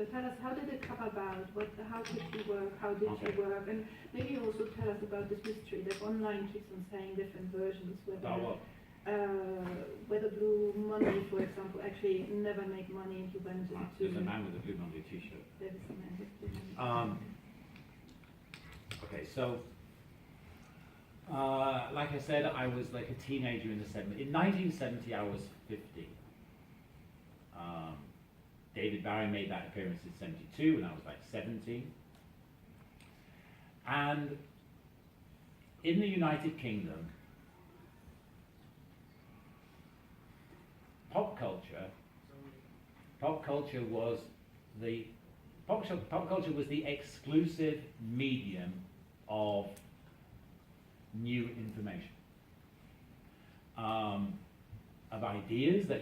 So tell us, how did it come about? How did you work? How did you work? And maybe also tell us about this mystery that online keeps on saying different versions, whether Blue Monday, for example, actually never made money and he went into... There's a man with a Blue Monday t-shirt. There is a man with Blue Monday. Okay, so like I said, I was like a teenager in the 70s. In 1970, I was 50. David Bowie made that appearance in 72 when I was like 17. And in the United Kingdom, pop culture was the exclusive medium of new information, of ideas that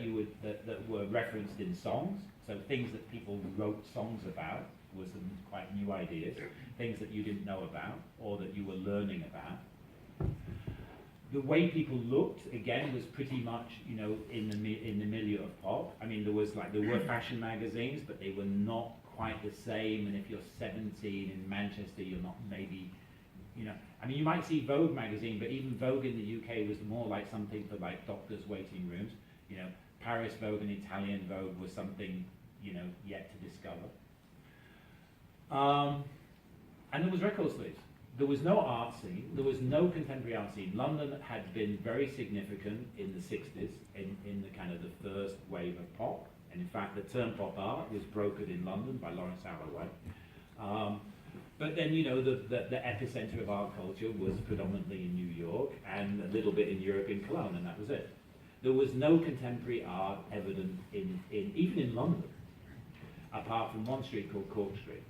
were referenced in songs. So things that people wrote songs about were some quite new ideas, things that you didn't know about or that you were learning about. The way people looked, again, was pretty much, in the milieu of pop. I mean, there were fashion magazines, but they were not quite the same. And if you're 17 in Manchester, you're not maybe, I mean, you might see Vogue magazine, but even Vogue in the UK was more like something for like doctors' waiting rooms. Paris Vogue and Italian Vogue was something, yet to discover. And there was record sleeves. There was no art scene. There was no contemporary art scene. London had been very significant in the 60s, in the kind of the first wave of pop. And in fact, the term pop art was brokered in London by Lawrence Arroway. But then, the epicenter of art culture was predominantly in New York and a little bit in Europe, in Cologne, and that was it. There was no contemporary art evident even in London, apart from one street called Cork Street.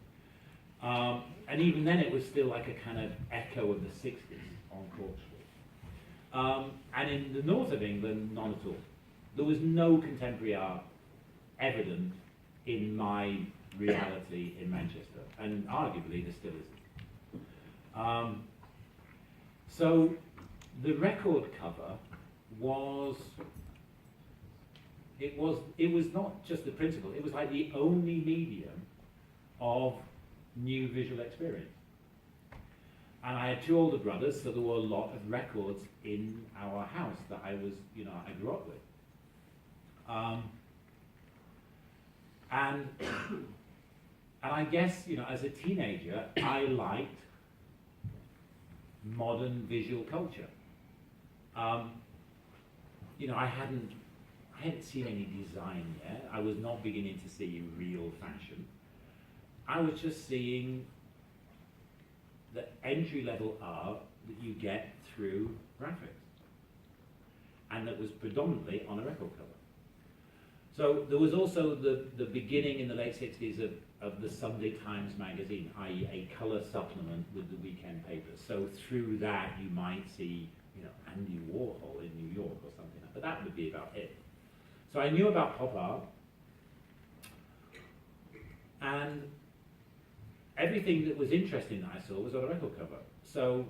And even then it was still like a kind of echo of the 60s on Cork Street. And in the north of England, none at all. There was no contemporary art evident in my reality in Manchester, and arguably there still isn't. So the record cover was not just the principle, it was like the only medium of new visual experience. And I had two older brothers, so there were a lot of records in our house that I grew up with. And I guess, as a teenager, I liked modern visual culture. I hadn't seen any design yet. I was not beginning to see real fashion. I was just seeing the entry-level art that you get through graphics, and that was predominantly on a record cover. So there was also the beginning in the late 60s of the Sunday Times magazine, i.e. a colour supplement with the weekend papers. So through that you might see, Andy Warhol in New York or something, but that would be about it. So I knew about pop art, and everything that was interesting that I saw was on a record cover. So,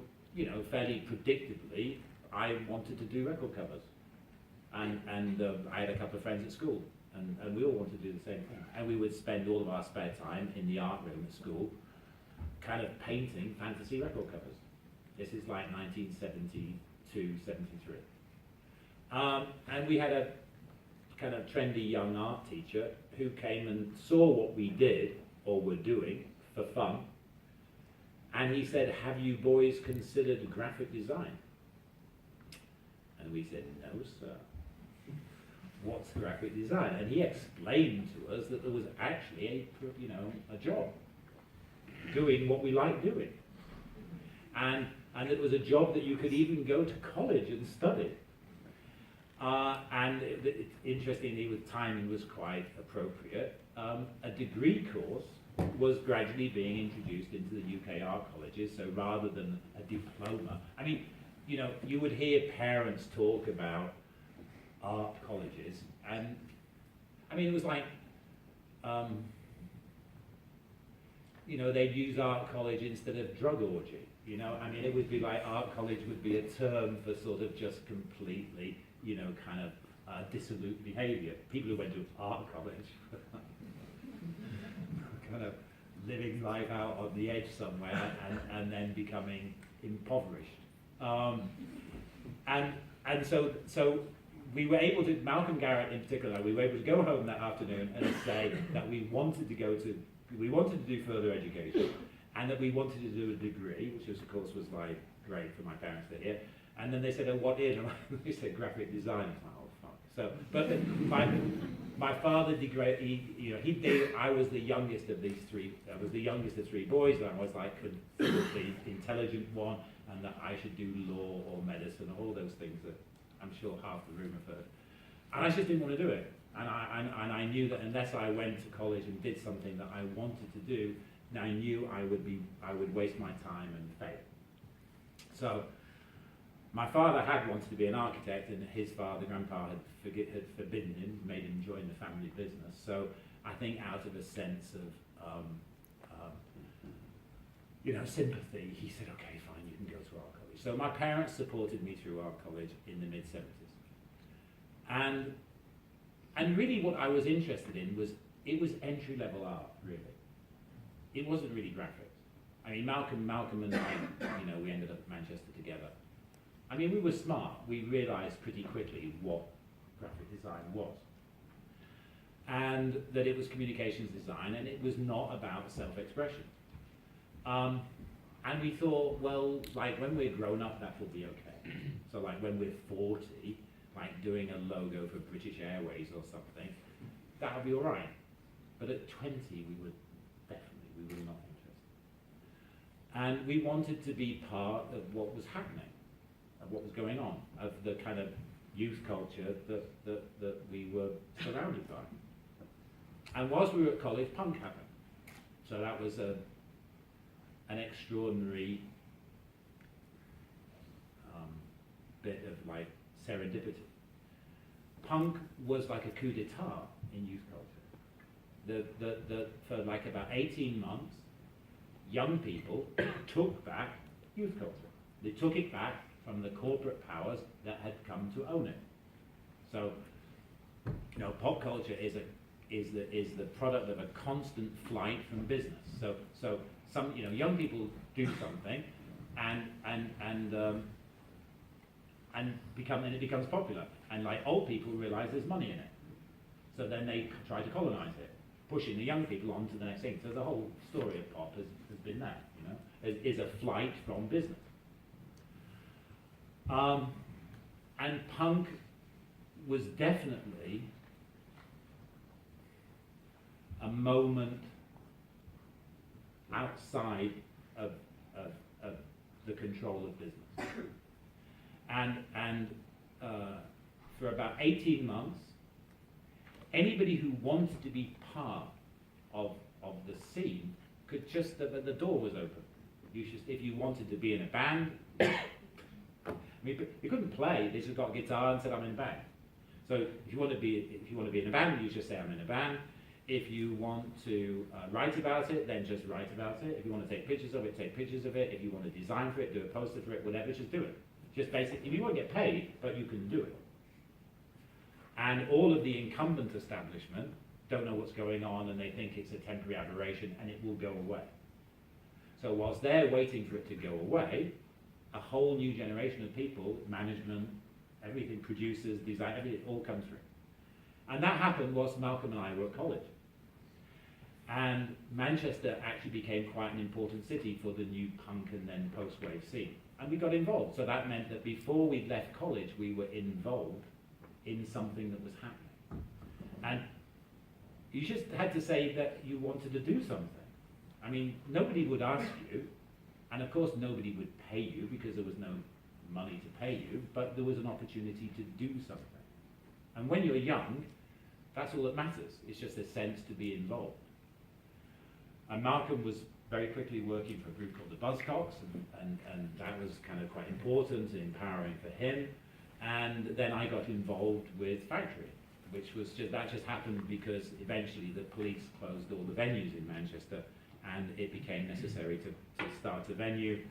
fairly predictably, I wanted to do record covers. And I had a couple of friends at school, and we all wanted to do the same thing. And we would spend all of our spare time in the art room at school, kind of painting fantasy record covers. This is like 1972, 73. And we had a kind of trendy young art teacher who came and saw what we did, or were doing, for fun. And he said, "Have you boys considered graphic design?" And we said, "No, sir." What's graphic design? And he explained to us that there was actually a job doing what we like doing, and it was a job that you could even go to college and study. And interestingly, with timing was quite appropriate. A degree course was gradually being introduced into the UK art colleges. So rather than a diploma, I mean, you would hear parents talk about art colleges, and I mean, it was like, they'd use art college instead of drug orgy. I mean, it would be like art college would be a term for sort of just completely, kind of dissolute behaviour. People who went to art college. living life out on the edge somewhere and then becoming impoverished. And so we were able to, Malcolm Garrett in particular, we were able to go home that afternoon and say that we wanted to do further education, and that we wanted to do a degree, which of course was like great for my parents to hear. And then they said, "Oh, what in?" And they said, "Graphic design." I was like, "Oh fuck." So, but my father I was the youngest of these three. I was the youngest of three boys, and I was like considered the intelligent one, and that I should do law or medicine, all those things that I'm sure half the room have heard. And I just didn't want to do it. And I knew that unless I went to college and did something that I wanted to do, I knew I would waste my time and fail. So my father had wanted to be an architect, and his father, grandpa, had forbidden him, made him join the family business. So I think out of a sense of sympathy, he said, "Okay, fine, you can go to art college." So my parents supported me through art college in the mid-70s. And really what I was interested in was entry-level art, really. It wasn't really graphics. I mean, Malcolm and I, we ended up at Manchester together. I mean, we were smart. We realized pretty quickly what graphic design was. And that it was communications design, and it was not about self-expression. And we thought, well, like when we're grown up, that will be okay. So like when we're 40, like doing a logo for British Airways or something, that'll be all right. But at 20, we were not interested. And we wanted to be part of what was happening, of what was going on, of the kind of youth culture that we were surrounded by. And whilst we were at college, punk happened. So that was an extraordinary bit of like serendipity. Punk was like a coup d'etat in youth culture. For like about 18 months, young people took back youth culture. They took it back from the corporate powers that had come to own it. So, pop culture is the product of a constant flight from business. So some young people do something, and it becomes popular, and like old people realize there's money in it, so then they try to colonize it, pushing the young people on to the next thing. So the whole story of pop has been that, is a flight from business. And punk was definitely a moment outside of the control of business. And for about 18 months, anybody who wanted to be part of the scene could just, the door was open. If you wanted to be in a band, I mean, you couldn't play, they just got a guitar and said, "I'm in a band." So if you want to be in a band, you just say, "I'm in a band." If you want to write about it, then just write about it. If you want to take pictures of it, take pictures of it. If you want to design for it, do a poster for it, whatever, just do it. Just basically, you won't get paid, but you can do it. And all of the incumbent establishment don't know what's going on, and they think it's a temporary aberration and it will go away. So whilst they're waiting for it to go away, a whole new generation of people, management, everything, producers, design, everything, all comes through. And that happened whilst Malcolm and I were at college. And Manchester actually became quite an important city for the new punk and then post-wave scene. And we got involved. So that meant that before we left college, we were involved in something that was happening. And you just had to say that you wanted to do something. I mean, nobody would ask you, and of course nobody would pay you because there was no money to pay you, but there was an opportunity to do something. And when you're young, that's all that matters. It's just a sense to be involved. And Malcolm was very quickly working for a group called the Buzzcocks, and that was kind of quite important and empowering for him. And then I got involved with Factory, which was that just happened because eventually the police closed all the venues in Manchester, and it became necessary to start a venue.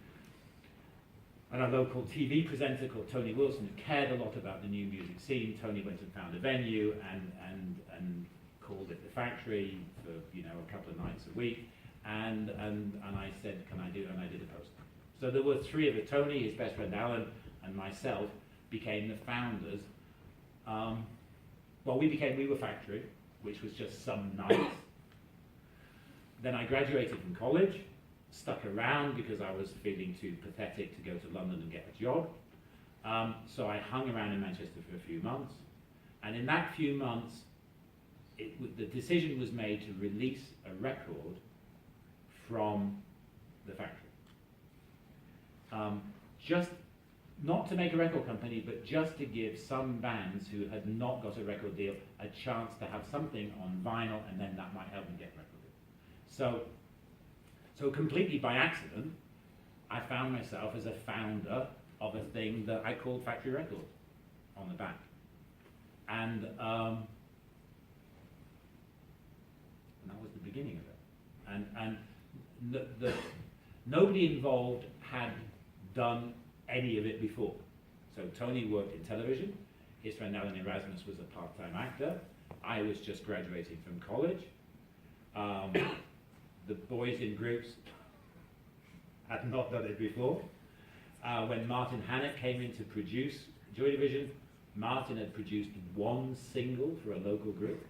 And a local TV presenter called Tony Wilson, who cared a lot about the new music scene, Tony went and found a venue and called it the Factory for a couple of nights a week. and I said, can I do it? And I did a poster. So there were three of it. Tony, his best friend Alan, and myself became the founders. Well, we were Factory, which was just some nights. Then I graduated from college, stuck around because I was feeling too pathetic to go to London and get a job. So I hung around in Manchester for a few months. And in that few months, the decision was made to release a record from the Factory. Just not to make a record company, but just to give some bands who had not got a record deal a chance to have something on vinyl, and then that might help them get a record deal. So completely by accident, I found myself as a founder of a thing that I called Factory Records on the back. And that was the beginning of it. And nobody involved had done any of it before. So Tony worked in television. His friend Alan Erasmus was a part-time actor. I was just graduating from college. The boys in groups had not done it before. When Martin Hannett came in to produce Joy Division, Martin had produced one single for a local group.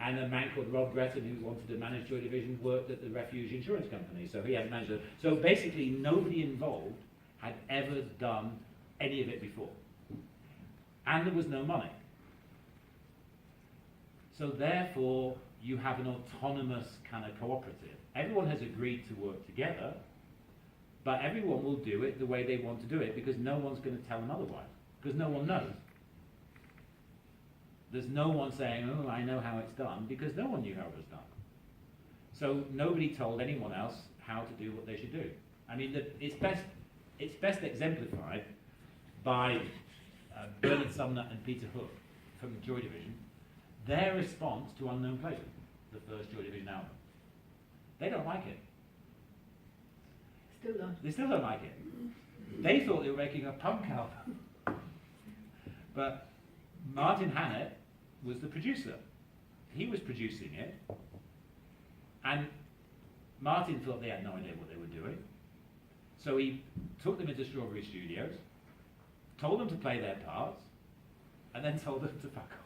And a man called Rob Gretton, who wanted to manage Joy Division, worked at the Refuge Insurance Company, so he had managed it. So basically, nobody involved had ever done any of it before. And there was no money. So therefore, you have an autonomous kind of cooperative. Everyone has agreed to work together, but everyone will do it the way they want to do it, because no one's going to tell them otherwise, because no one knows. There's no one saying, oh, I know how it's done, because no one knew how it was done. So nobody told anyone else how to do what they should do. I mean, it's best exemplified by Bernard Sumner and Peter Hook from Joy Division. Their response to Unknown Pleasure, the first Joy Division album. They don't like it. Still don't. They still don't like it. They thought they were making a punk album. But Martin Hannett was the producer. He was producing it. And Martin thought they had no idea what they were doing. So he took them into Strawberry Studios, told them to play their parts, and then told them to fuck off.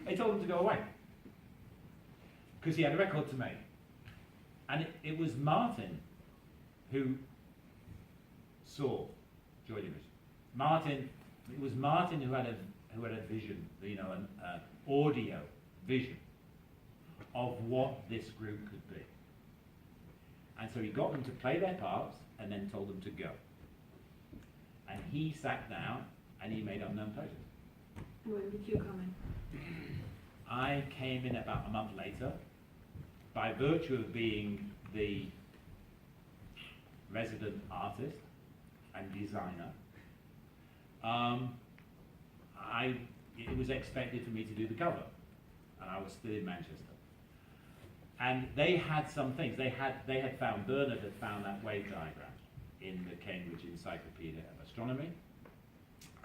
They told them to go away. Because he had a record to make. And it was Martin who saw Joy Division. It was Martin who had a vision, an audio vision of what this group could be. And so he got them to play their parts and then told them to go. And he sat down and he made Unknown Pleasures. When did you come in? I came in about a month later. By virtue of being the resident artist and designer, it was expected for me to do the cover, and I was still in Manchester. And they had some things. Bernard had found that wave diagram in the Cambridge Encyclopedia of Astronomy,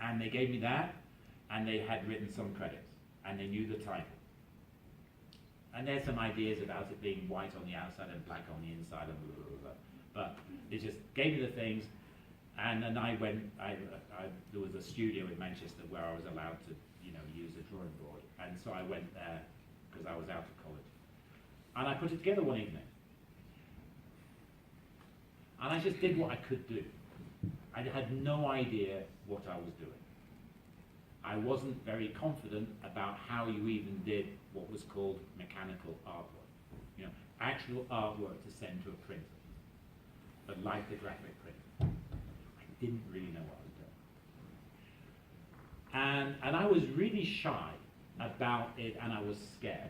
and they gave me that, and they had written some credits, and they knew the title. And there's some ideas about it being white on the outside and black on the inside, and blah, blah, blah. But they just gave me the things, and then I went. There was a studio in Manchester where I was allowed to, use a drawing board, and so I went there because I was out of college, and I put it together one evening, and I just did what I could do. I had no idea what I was doing. I wasn't very confident about how you even did what was called mechanical artwork. Actual artwork to send to a printer, but lithographic print. I didn't really know what I was doing. And I was really shy about it, and I was scared.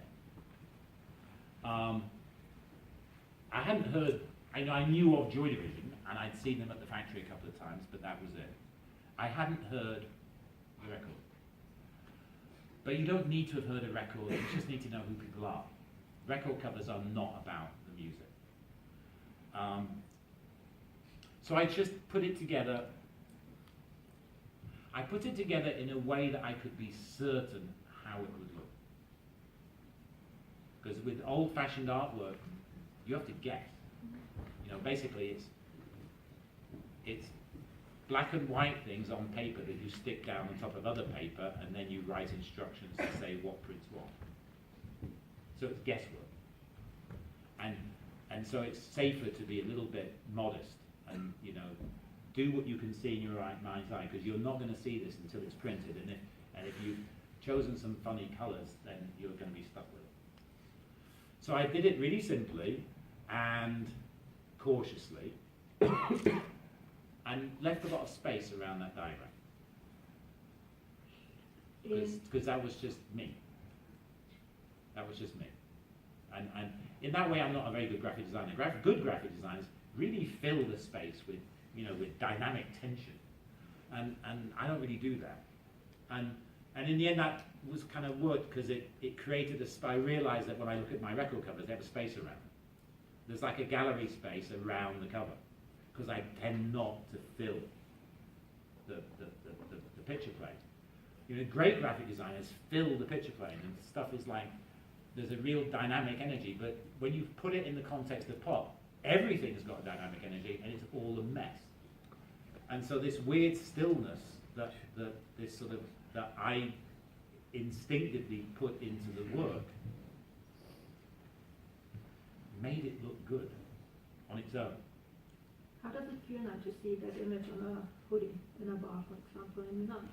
I hadn't heard, I knew of Joy Division, and I'd seen them at the Factory a couple of times, but that was it. I hadn't heard the record. But you don't need to have heard a record, you just need to know who people are. Record covers are not about the music. So I just put it together. I put it together in a way that I could be certain how it would look. Because with old-fashioned artwork, you have to guess. You know, basically it's black and white things on paper that you stick down on top of other paper, and then you write instructions to say what prints what. So it's guesswork. And so it's safer to be a little bit modest and, you know, do what you can see in your right mind's eye, because you're not going to see this until it's printed, and if you've chosen some funny colours, then you're going to be stuck with it. So I did it really simply and cautiously, and left a lot of space around that diagram, because that was just me. That was just me. And in that way, I'm not a very good graphic designer. Good graphic designers really fill the space with, you know, with dynamic tension, and I don't really do that. And in the end, that was kind of worked, because it created a. I realised that when I look at my record covers, they have a space around them. There's like a gallery space around the cover, because I tend not to fill the picture plane. You know, great graphic designers fill the picture plane, and stuff is like, there's a real dynamic energy, but when you put it in the context of pop, everything's got dynamic energy, and it's all a mess. And so this weird stillness that I instinctively put into the work made it look good on its own. How does it feel now to see that image on a hoodie in a bar, for example, in Milan?